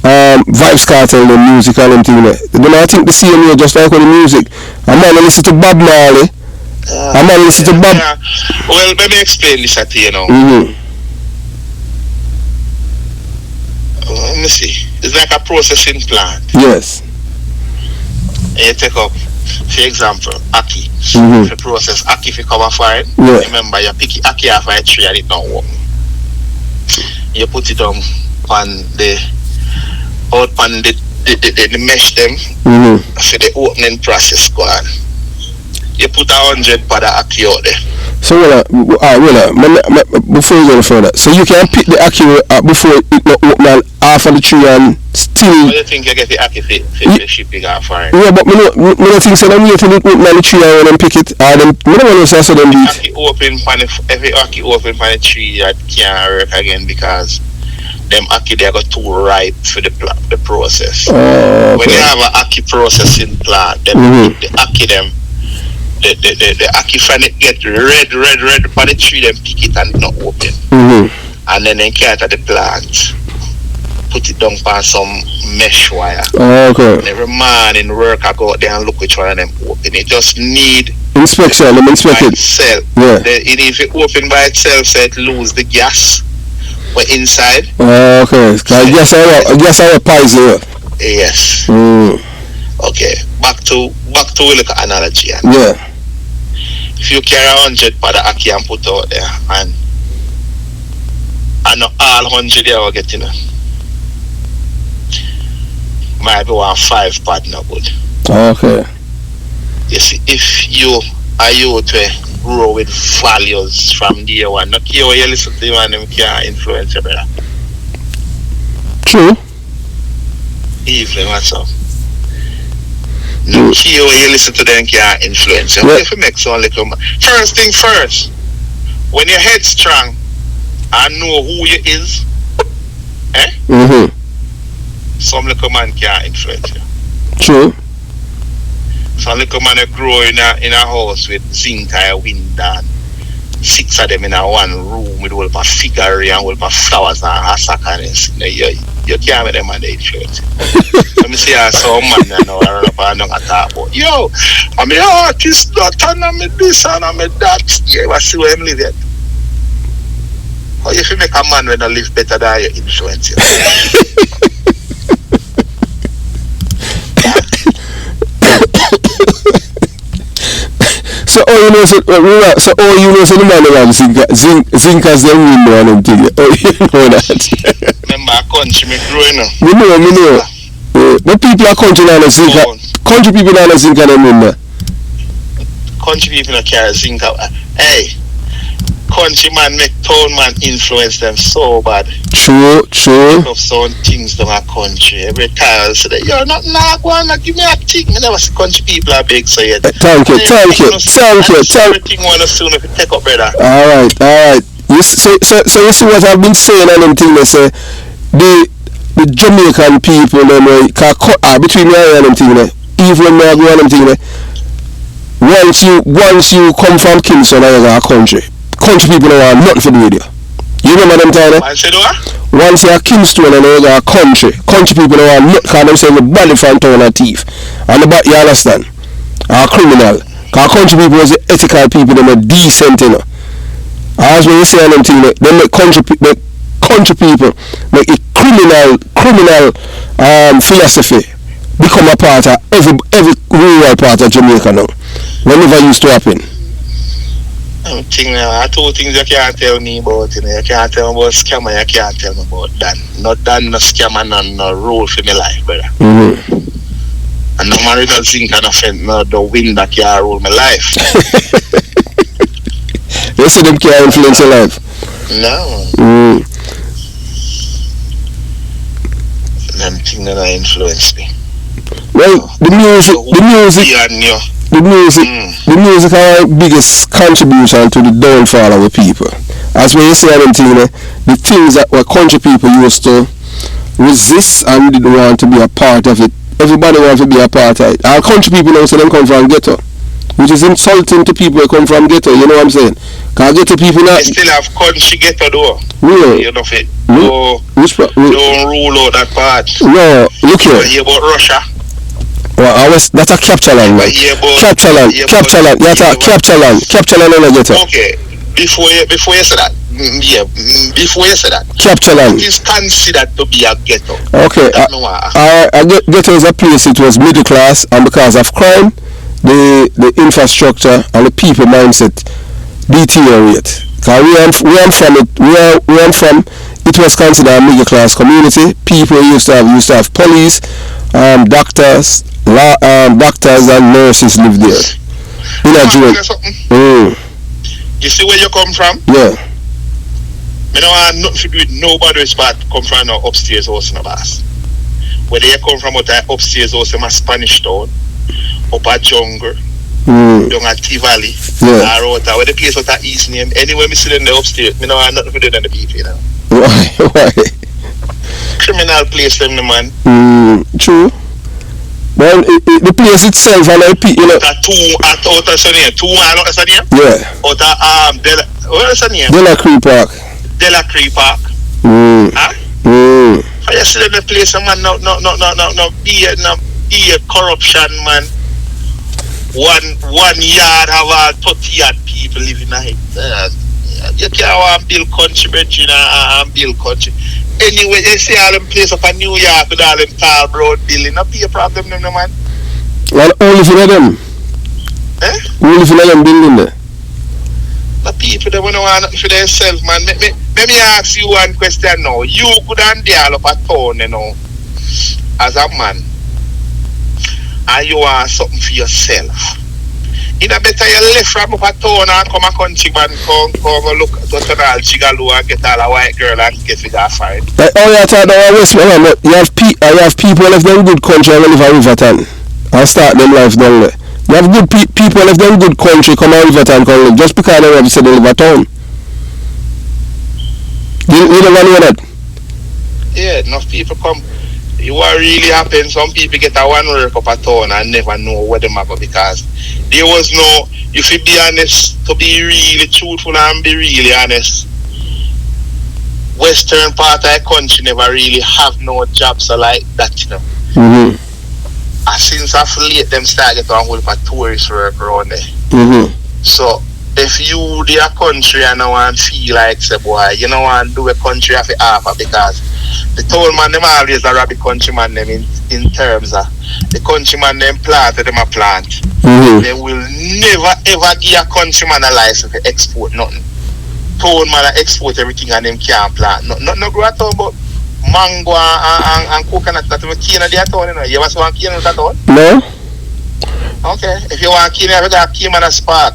Vibes Cartel and music and everything there. They don't think the same way just like with the music. A man listen to Bob Marley. A man listen to Bob. Yeah. Well, let me explain this to you now. Let me see. It's like a processing plant. Yes. And you take up, for example, Aki. If you process Aki, if you come and find, remember you pick Aki off a tree and it don't work. You put it on the mesh them for the opening process go on. You put 100 for the Aki out there. So before you go further, so you can pick the Aki before it not open half of the tree and still. What do you think you get the Aki for shipping off foreign? Yeah, but me no think so. Them wait till it open on the tree and them pick it. Or them, me no want to say so them do it. Aki open pan every Aki open pan the tree that can't work again because them Aki they got too ripe for the process. Okay. When you have an Aki processing plant, them the Aki them. The Aki fan it get red for the tree, them pick it and it not open. And then they carry the plant, put it down on some mesh wire. Okay. And every morning work I go out there and look which one of them open. It just need inspection, them inspect it. Itself. Yeah. If it open by itself, so it lose the gas but inside. Okay. I guess our pies here. Yes. Okay. Back to look at analogy. Yeah. If you carry 100 for the Aki and put out there and not all 100 they are getting might be 5 pad no good. Okay. You see, if you are you to grow with values from day one, not care what you listen to and them can influence you, brother. True. Even myself. No care what you listen to them can influence you. If you make some little first thing first, when your head strong and know who you is, some little man can influence you. True. Some little man grow in a house with zinc and window and 6 of them in a one room with all of figure and all of flowers and a sack and you can't make them man they influence. Let me see how some man I know I run up and don't talk about. Yo, I'm an artist, that and I'm this and I'm that. Yeah, I see where I'm living. How you feel make a man when I live better than you influence you? So all you know so the man around zinc as them window and them thing. Oh, you know that. Remember country me growing up. Me know. But people are country now zinc. Country people now zinc and them window. Country people not carry zinc. Hey, country man make town man influence them so bad. True. Of some things to my country. Every time I say that you're not go on give me a thing. I never see country people are big so yet. Thank you. Everything wanna soon if you take up, brother. Alright. So you see what I've been saying and them thing they say the Jamaican people them between me and them thing they even when I go on them thing they once you come from Kingston and you got a country people don't want nothing for the radio. You remember them time? Once you're Kingston and you got a country people don't want nothing because them say the body from town and thief. And the you understand? Are criminal. Because country people was the ethical people, them are decent, you know. As when you say them thing, they make country people make a criminal philosophy become a part of every rural part of Jamaica now. Whenever used to happen. I two things you can't tell me about. You can't tell me about scammer, you can't tell me about Dan. Not Dan, no scammer, no rule for my life, brother. And no man with no zinc and offend, no the wind that can rule my life. You see them can't influence your life? No. Them things that influence me. Well, the music are our biggest contribution to the downfall of the people. As when you say them things, the things that were country people used to resist and didn't want to be a part of it. Everybody wants to be a part of it. Our country people also them come from ghetto, which is insulting to people who come from ghetto. You know what I'm saying? Because ghetto people now. They still have country ghetto though. Yeah. You know it. Don't rule out that part. No, look here. You hear about Russia? Well, that's a capture land, man. Capture land. Capture land on the ghetto. Okay. Before you say that. Before you say that. Capture land. It is considered to be a ghetto. Okay. Ghetto is a place it was middle class, and because of crime, the infrastructure and the people mindset deteriorate. Because where I'm from, it was considered a middle class community. People used to have police, doctors and nurses live there. In a joint. You see where you come from? Yeah. Me don't want nothing to do with nobody spot come from no upstairs house in the boss. Where they come from out the upstairs house in a Spanish town, up a jungle, down at T-Valley, or out where the place out at East name. Anywhere me see them the upstairs, me don't want nothing to do with the people, you know. Why? Criminal place them, the man. True. Well, the place itself, and I you know. Out of Sunny, 2 out of Sunny? Yeah. Out of what is the name? Della Creek Park. Della Creek Park. Huh? I just see the place, man. No, be a corruption, man. One yard have 30 odd people living in it. You can't build country, but you know, build country. Anyway, you see all them place up in New York with all them tall broad building, not be a problem, no man. Well, only for them. Only for them building there. The people that want to want nothing for themselves, man. Let me ask you one question now. You could undial up a town, you know, as a man, and you want something for yourself. It's better you left from up a town and come a country man, come look at all Gigalo and get all a white girl and get with that fight. Oh, yeah, I thought that was but you have people left them good country and live in Riverton and start them life down there. You have good people left them good country come out Riverton come live just because they have said they live a town. You never know that? Yeah, enough people come. You are really happen. Some people get a one work up a town and never know where them are go because there was no, if you be honest, to be really truthful and be really honest, western part of the country never really have no jobs like that, you know. Since of late them start getting a whole lot of tourist work around there. So if you do a country and no one feel like say boy, you know want do a country of a half because the town man them always a rabbit countryman them in terms of the countryman them plant them a plant. They will never ever give a countryman a license to export nothing. Town man export everything and them can't plant. No grow at all but mango and coconut that we cane at their town, you know. You ever want cane at that town? No. Okay. If you want cane, you got cane and a spark.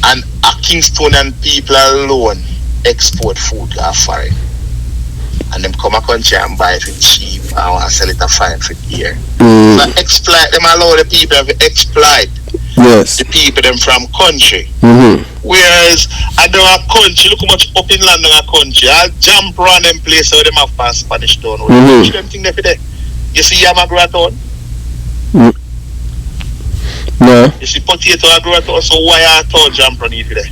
And a Kingstonian people alone export food to foreign. And them come a country and buy it for cheap and want to sell it a fine for dear. So exploit them, allow the people to exploit the people them from country. Whereas I know a country, look how much up in land in a country. I'll jump around them place where them have a Spanish town. Them thing there for there. You see Yamagra town? No. You see potato agro town, so why are town jump around it for there?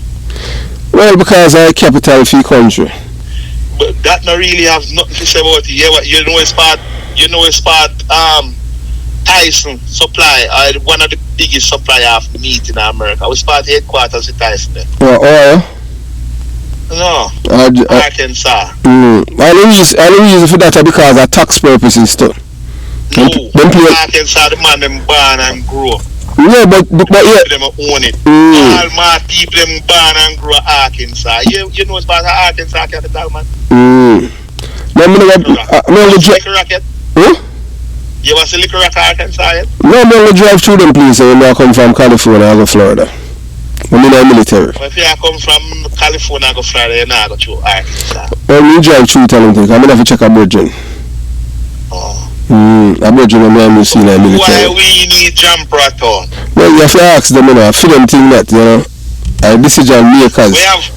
Well, because I capital for country. But that not really have nothing to say about it. You know it's part Tyson supply, one of the biggest supplier of meat in America. We start headquarters with Tyson there. Oil? No, Arkansas. All the reason for that is because of tax purposes too. No, Arkansas the man them born and grow. Yeah, but yeah. Them own it. All my people them born and grow Arkansas. You know it's part of Arkansas capital, man. Rocket. You want to see liquor rock Arkansas yet? No, I'm going to drive through them places when I come from California and go Florida. I'm in the military. Well, if you come from California and go Florida, you're not going to Arkansas. Well, you drive through Talented. I'm going to have to check a virgin. A virgin I'm going to see in the military. Why we need jumper at all? Well, you have to ask them, you know, for them thing that, you know, decision makers.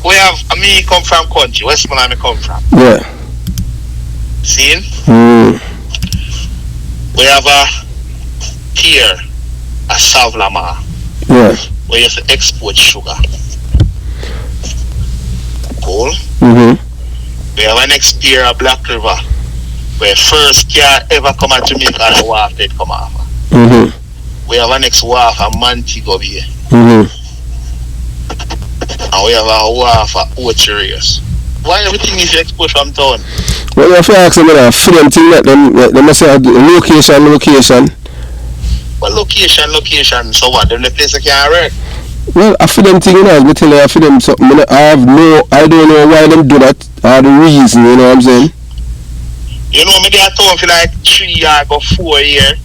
We have, me come from country, Westmoreland I come from. Yeah. See? We have a tier, a Savlama, where you have to export sugar. Cool? We have an next tier, a Black River, where first car ever come at Jamaica and the wharf did come off. We have a next wharf at Montego Bay. And we have a wharf at Ocho. Why everything is export from town? Well, you have to ask them, you know, for them thing that they must say location. Well, location, so what? Them the place they can't work? Well, I feel them thing, you know, I tell you, I feel them something, I don't know why them do that, or the reason, you know what I'm saying? You know, me there town for like 3 years or 4 years,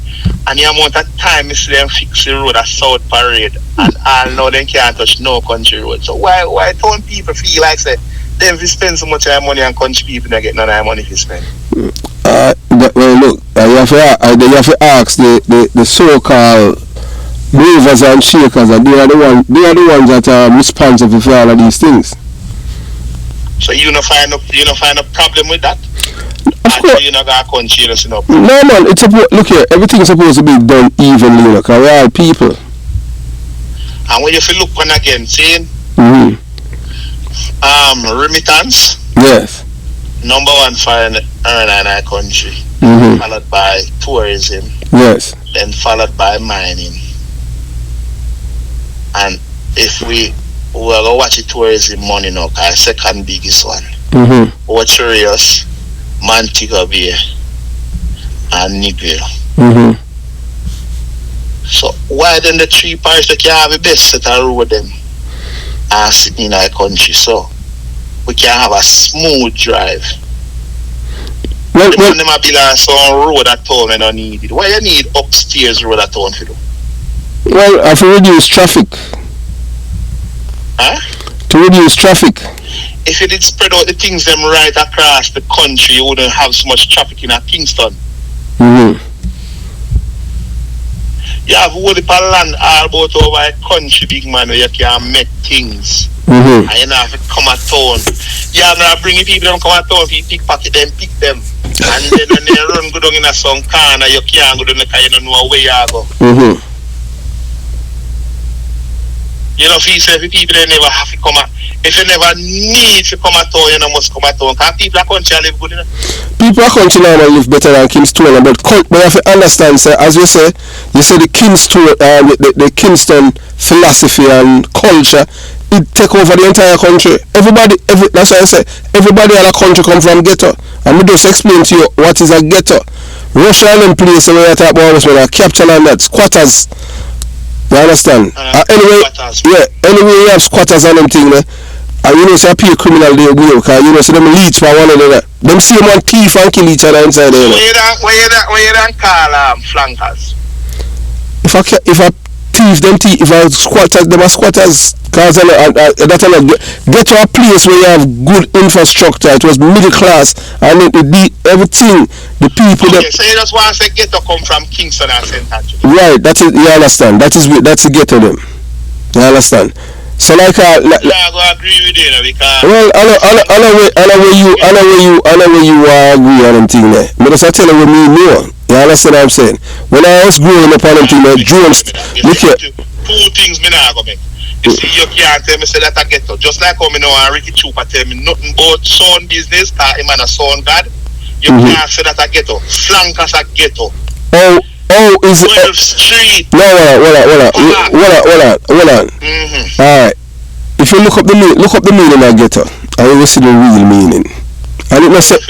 And the amount of time is them fix the road at South Parade and all now they can't touch no country road. So why town people feel like say them if you spend so much money on country people don't get none of money if you spend? Well look, you have to ask the so-called movers and shakers, and they are the ones that are responsible for all of these things. So you don't find a problem with that? Of course. You not got country, you know. No man, look here, everything is supposed to be done evenly, you know, because we're all people. And when you feel look on again, saying remittance. Yes. Number one foreign earner in our country. Followed by tourism. Yes. Then followed by mining. And if we are going to watch the tourism money now, because second biggest one. Ocherius, Montego Bay, and Negril. So why then the three parishes that can have the best set of road them are sitting in our country, so we can have a smooth drive? Well, them a build some road at town and don't need it. Why you need upstairs road at town for do? Well, I have to reduce traffic. Huh? To reduce traffic. If you did spread out the things them right across the country, you wouldn't have so much traffic in Kingston. You have all the land all about over a country, big man, where you can make things. And you know, if you come at town, you have to bring the people them come at town, if you pickpocket them, pick them. And then when they run go down in a some corner, you can't go down because you don't know where you go. You know, if you say people they never have to come at, if you never need to come at town, you know, must come at town. Because people at country live good, you know. People at country now live better than Kingston, but you have to understand, sir, as you say the Kingston, the Kingston philosophy and culture, it take over the entire country. That's why I say, everybody in the country come from ghetto. And we just explain to you what is a ghetto. Russia and place where you talk about was a capital and that, squatters. You understand? Anyway, you have squatters and them thing there. And you know, so pay a criminal they go, because you know, so them leech by one another. Them see one thief and kill each other inside there. Where you don't call flankers? If I thief, if I squatters, them are squatters. Because get to a place where you have good infrastructure. It was middle class, and everything, the people. Okay, so you just want to say ghetto come from Kingston and St. Andrews? Right, that's it. You understand? That's the ghetto them. You understand? So like I go agree with you, because well, I know where you agree on them thing there. But I tell you what me know. You understand what I'm saying? When I was growing up on them thing there, Jones, look here. Two things me not go make. You see, you can't tell me say that I ghetto. Just like how me know Ricky Chupa tell me nothing about sound business, cause him and a sound god. You can't say that I ghetto. Flankers are ghetto. Oh, is it? 12th Street. No, hold on. Alright. If you look up the meaning of ghetto, and you will see the real meaning. And it must not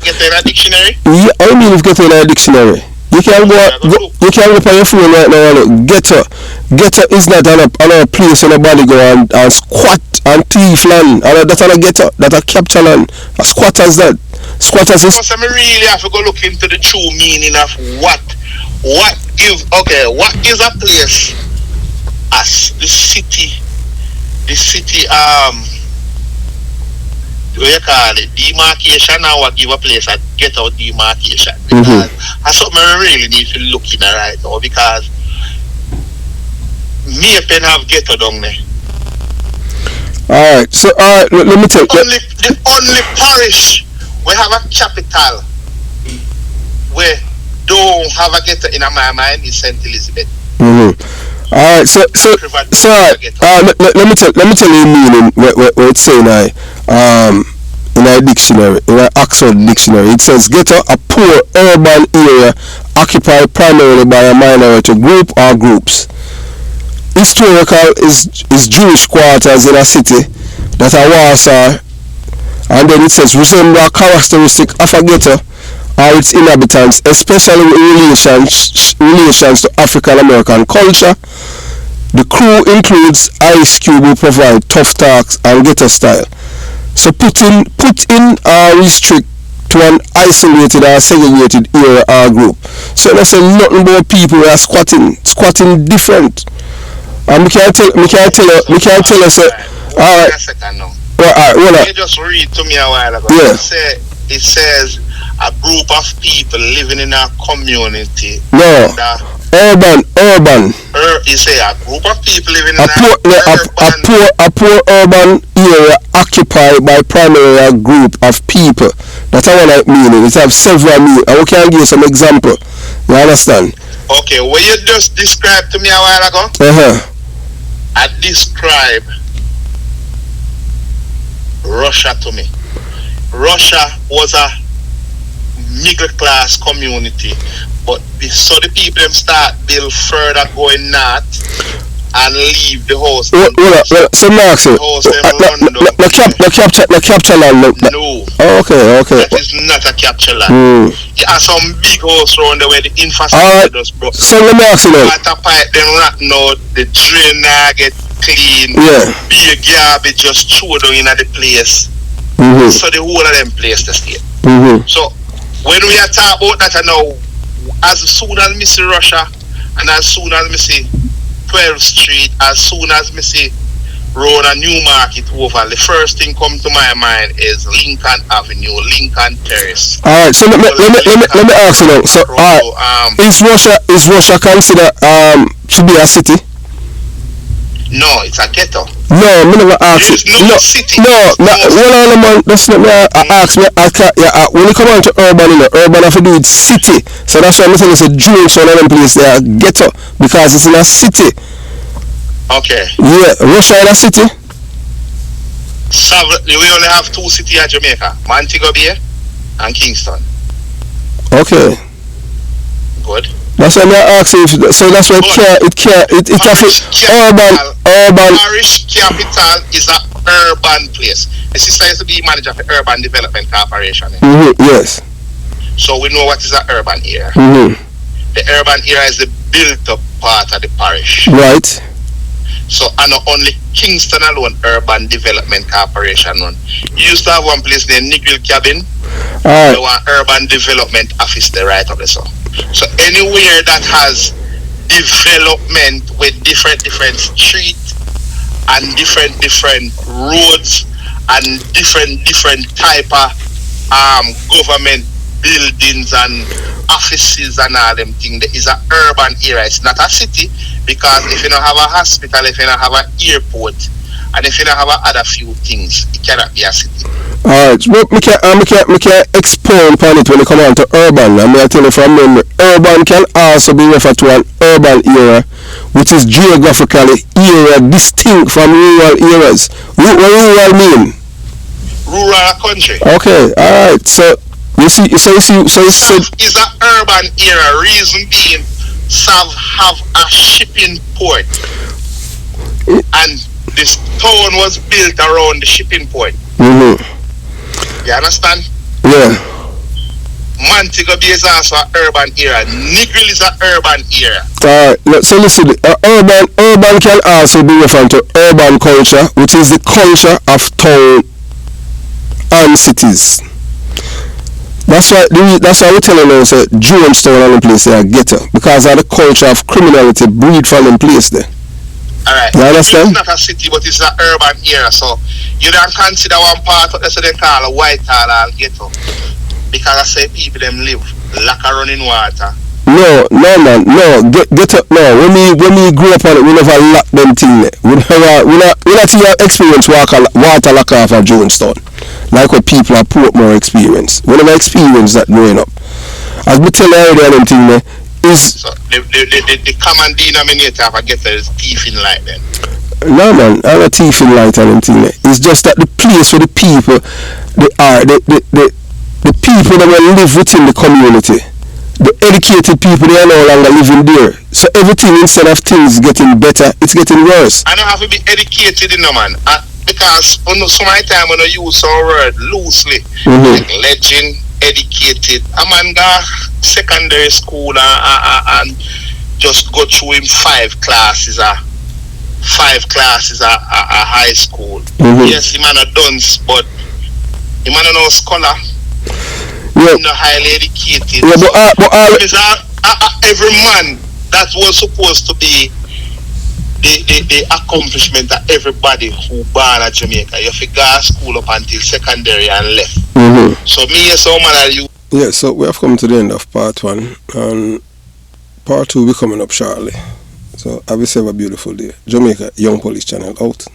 ghetto in a dictionary? Yeah, I mean if ghetto in a dictionary. You can go on your phone right now and look. Ghetto is not another place where nobody go and squat and thief land. That's not a ghetto. That's a capital land. A squatters that. Squatters is. So I really have to go look into the true meaning of what is a place as the city what you call it, demarcation, now what give a place a ghetto demarcation, because that's something I really need to look in right now, because me pen have ghetto down there. Alright, so let me tell you. The only parish we have a capital we don't have a ghetto in my mind is St. Elizabeth. Alright, so let me tell you the meaning what it's saying in a dictionary, in an Oxford dictionary. It says ghetto, a poor urban area occupied primarily by a minority group or groups. Historical is Jewish quarters in a city that are Warsaw, and then it says resemble a characteristic of a ghetto or its inhabitants, especially in relations to African American culture. The crew includes Ice Cube, who provide tough talks and ghetto style. So put in or restrict to an isolated or segregated area or group. So I say nothing about people who are squatting different. And we can't tell you say, alright. Well, you just read to me a while ago. Yeah. It says a group of people living in a community. No. Urban. You say a group of people living in a poor urban area occupied by primarily a group of people. That's what I mean. It have several meanings. And we can give you some example. You understand? Okay, what you just described to me a while ago, I describe Russia to me. Russia was a middle class community, but so the people them start build further going north and leave the house. So Mark, the capture land. No. Oh, okay. That is not a capture land. You have some big house around there where the infrastructure does broke. So let me ask you now. Water pipe them rotten out, the drain now get clean. Yeah. Big garbage just throw down in the place. So the whole of them place the state. So when we are talking about that now, as soon as we see Russia and as soon as we see 12th Street, as soon as we see Road and Newmarket over, the first thing come to my mind is Lincoln Avenue, Lincoln Terrace. Alright, so let me ask you now. So is Russia considered to be a city? No, it's a ghetto. No, me never ask you. No city. No, man. That's not me. I ask me. When you come on to urban, urban have to do with city. So that's why I'm saying it's a Jamestown and place they are ghetto because it's in a city. Okay. Yeah, Russia in a city. We only have two cities in Jamaica: Montego Bay and Kingston. Okay. Good. That's why I ask you. So that's why it urban. Parish capital is an urban place. The sister used to be manager for Urban Development Corporation. Yes. So we know what is an urban area. The urban area is the built-up part of the parish. Right. So I know only Kingston alone Urban Development Corporation run. You used to have one place named Nigel Cabin. There was Urban Development Office there right up there. So anywhere that has development with different streets and different roads and different type of government buildings and offices and all them things, there is an urban area. It's not a city because if you don't have a hospital, if you don't have an airport, and if you don't have other few things, it cannot be a city. Alright, well, we can expound upon it when you come on to urban. I mean, I tell you from memory, urban can also be referred to an urban area, which is geographically area distinct from rural areas. What rural mean? Rural country. Okay, alright. So you see, is an urban area. Reason being, Sav have a shipping port, and this town was built around the shipping port. You understand? Yeah. Montego Bay is also an urban area. Negril is an urban area. Alright, so listen, urban can also be referred to urban culture, which is the culture of town and cities. That's why we're telling us that Jamestown and the place they are ghetto because of the culture of criminality breed from the place there. Alright. You understand? It's not a city, but it's an urban area. So you don't consider one part of this they call a Whitehall or ghetto. Because I say people them live like a running water. No, man, no. Ghetto. No. When we grew up on it, we never lock them thing there. We not your experience water lock off of Jamestown. Like what people are Portmore experience. We never experienced that growing up. As we tell you earlier, them thing there. So the common denominator of a ghetto is thieving light then? No man, I'm not thieving light and anything. It's just that the place where the people the people that will live within the community, the educated people, they are no longer living there. So everything instead of things getting better, it's getting worse. I don't have to be educated, man. Because some of the time when I use some word loosely, like legend, educated, a man go secondary school and just go through him 5 classes at high school. Yes, he man a dunce, but he man a no scholar. You're not highly educated. Yeah, Every man that was supposed to be the accomplishment of everybody who born at Jamaica. You have to go to school up until secondary and left. So me as a man you. Yeah, so we have come to the end of part 1 and part 2 will be coming up shortly. So have yourself a beautiful day. Jamaica Young Police Channel out.